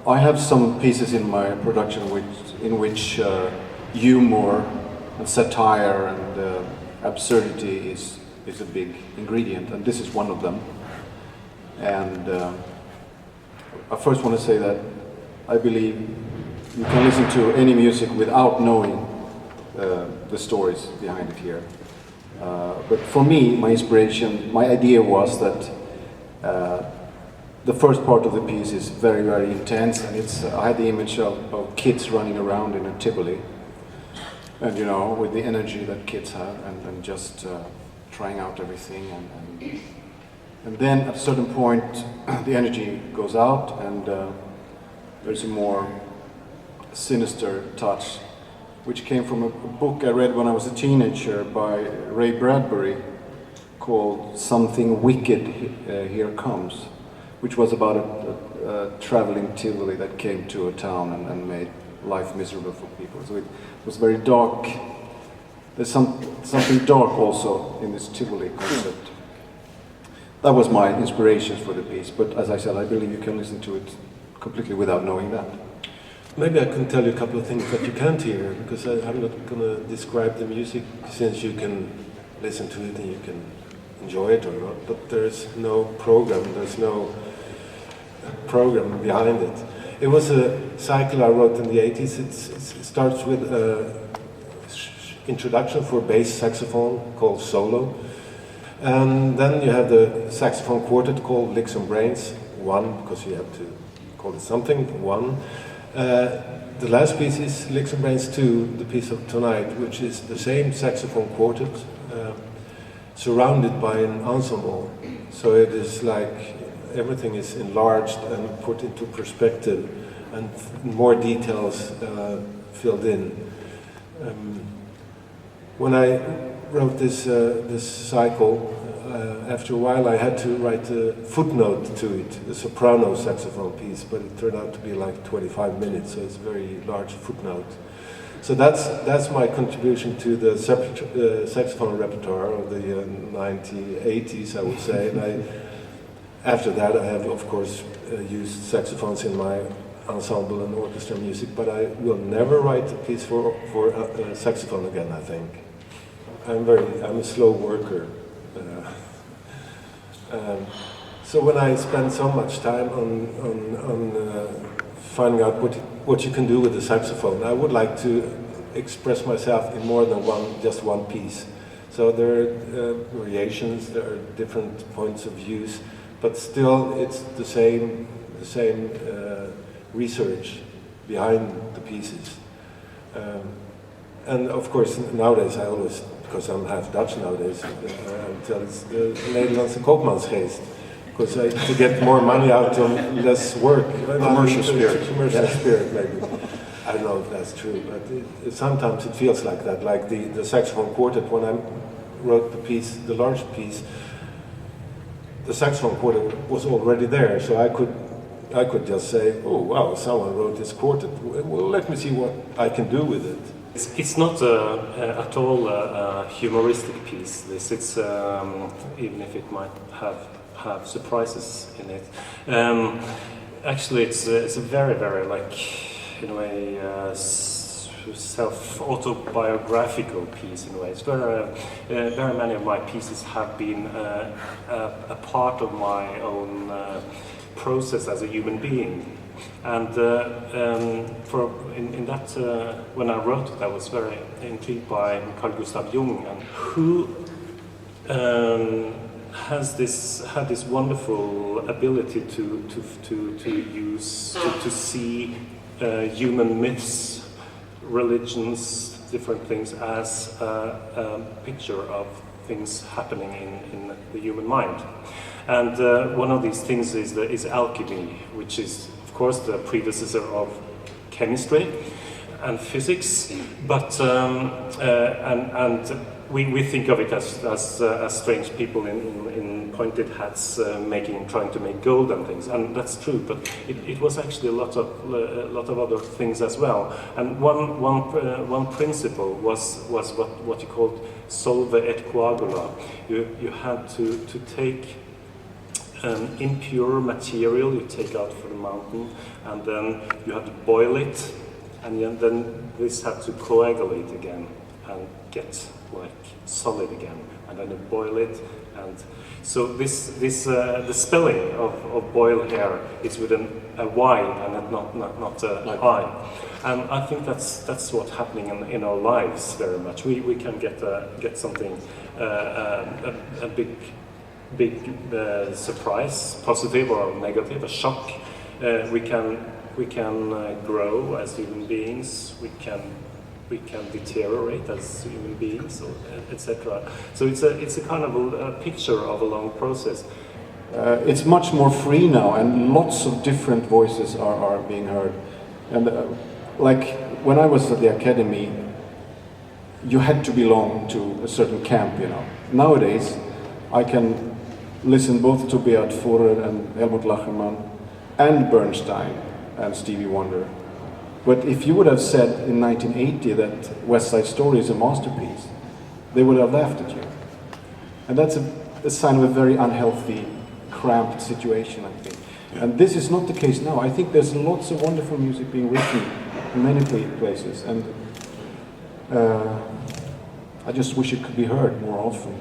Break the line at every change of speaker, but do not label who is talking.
I have some pieces in my production in which humor and satire and absurdity is a big ingredient, and this is one of them. And I first want to say that I believe you can listen to any music without knowing the stories behind it here. But for me, my inspiration, my idea was that the first part of the piece is very, very intense, and I had the image of kids running around in a Tivoli, and you know, with the energy that kids have, and just trying out everything, and then at a certain point the energy goes out, and there's a more sinister touch, which came from a book I read when I was a teenager by Ray Bradbury called Something Wicked Here Comes, which was about a traveling Tivoli that came to a town and made life miserable for people. So it was very dark. There's something dark also in this Tivoli concept. That was my inspiration for the piece, but as I said, I believe you can listen to it completely without knowing that.
Maybe I can tell you a couple of things that you can't hear, because I'm not going to describe the music, since you can listen to it and you can enjoy it or not, but there's no program behind it. It was a cycle I wrote in the 80s. It starts with an introduction for bass saxophone called Solo, and then you have the saxophone quartet called Licks and Brains 1, because you have to call it something, 1. The last piece is Licks and Brains 2, the piece of tonight, which is the same saxophone quartet surrounded by an ensemble. So it is like everything is enlarged and put into perspective, and more details filled in. When I wrote this cycle, after a while I had to write a footnote to it, a soprano saxophone piece, but it turned out to be like 25 minutes, so it's a very large footnote. So that's my contribution to the saxophone repertoire of the 1980s, I would say. And after that I have, of course, used saxophones in my ensemble and orchestra music, but I will never write a piece for saxophone again, I think. I'm a slow worker. So when I spend so much time on finding out what you can do with the saxophone, I would like to express myself in more than just one piece. So there are variations, there are different points of views, but still it's the same research behind the pieces. And of course nowadays I always, because I'm half Dutch nowadays, until it's the Nederlandse koopmansgeest. Because to get more money out of less work.
Commercial spirit.
Commercial spirit, maybe. I don't know if that's true, but sometimes it feels like that. Like the saxophone quartet, when I wrote the piece, the large piece, the saxophone quartet was already there, so I could just say, oh wow, someone wrote this quartet. Well, let me see what I can do with it.
It's not at all a humoristic piece. It's even if it might have surprises in it. Actually, it's a very, very, like, in a way, self-autobiographical piece. In a way, it's very many of my pieces have been a part of my own process as a human being. And in that, when I wrote it, I was very intrigued by Carl Gustav Jung, and who had this wonderful ability to see human myths, religions, different things as a picture of things happening in the human mind. And one of these things is alchemy, which is, of course, the predecessor of chemistry and physics, but we think of it as strange people in pointed hats trying to make gold and things, and that's true. But it was actually a lot of other things as well. And one principle was what you called solve et coagula. You had to take impure material you take out from the mountain, and then you have to boil it, and then this had to coagulate again and get like solid again, and then you boil it, and so the spelling of boil here is with a Y and not a I, and I think that's what's happening in our lives very much. We can get something a big surprise, positive or negative, a shock. We can grow as human beings. We can deteriorate as human beings, etc. So it's a kind of a picture of a long process.
It's much more free now, and lots of different voices are being heard. And like when I was at the academy, you had to belong to a certain camp, you know. Nowadays, I can listen both to Beat Furrer and Helmut Lachermann and Bernstein and Stevie Wonder. But if you would have said in 1980 that West Side Story is a masterpiece, they would have laughed at you. And that's a sign of a very unhealthy, cramped situation, I think. And this is not the case now. I think there's lots of wonderful music being written in many places, and I just wish it could be heard more often.